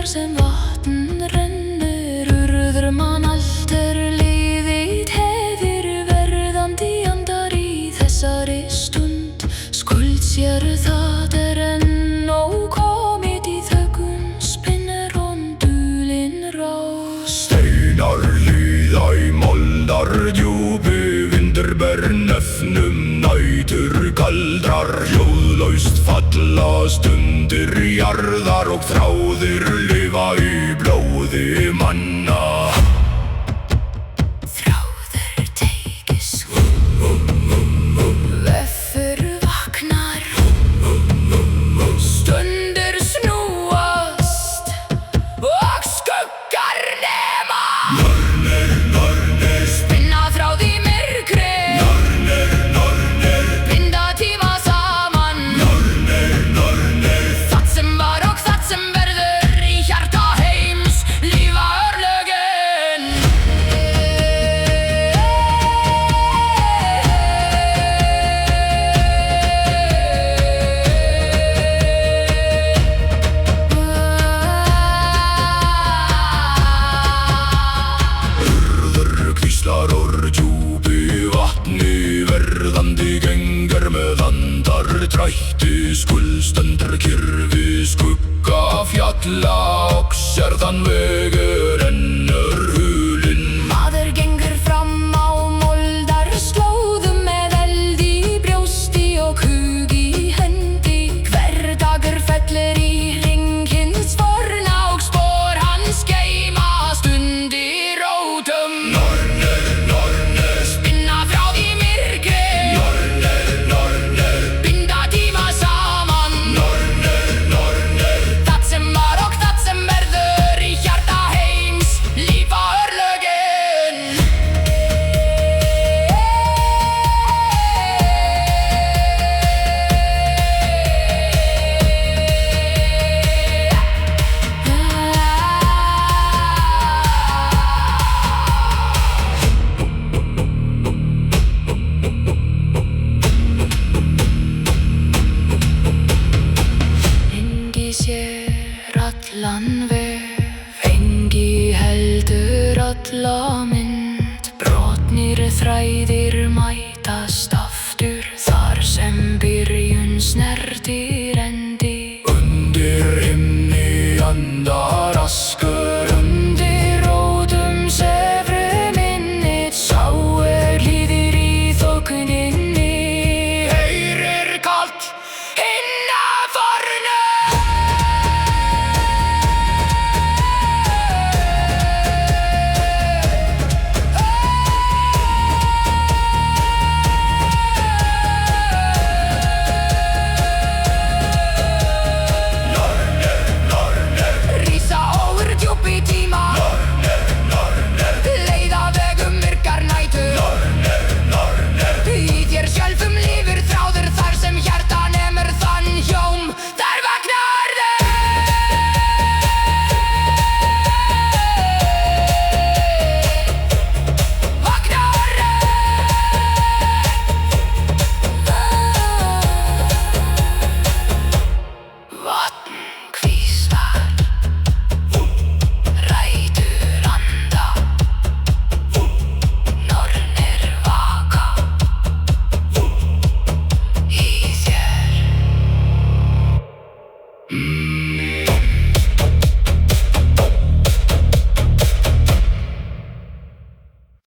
sem vatn rennur, urður man allt liðið hefur, verðandi andar í þessari stund. Skuld sér það enn ókomið í þöggun, spinnur ondulinn rás. Steinar líða í moldar djúpi, vindur ber nöfnum nætur kaldrar. Hljóðlaust falla stundir jarðar og þráðir lifa í blóði manna. Þráður teygis, veffur vaknar, stundir snúast og skuggar nema. Nornir, Spinna þráð í myrkri, binda tíma saman. Það sem var og það sem verður, í hjarta heims lífa örlögin. urður kvíslar úr djúpi vatni, verðandi gengur með andar trætti. Skuldstendur kyrfi skugga fjalla, og sérðan vegur ennur hulinn. Maður gengur fram á moldar slóðum, með eld í brjósti og hug í hendi. Hver dagur fellur í hring hins forna, og spor hans geymast undir rótum. Nornir, Spinna þráð í myrkri, binda tíma saman. Það sem var og það sem verður, í hjarta heims lífa örlögin. Engi sér allan vef, engi heldur alla mynd. Brotnir þræðir mætast aftur, þar sem byrjun snertir endi. undir himni anda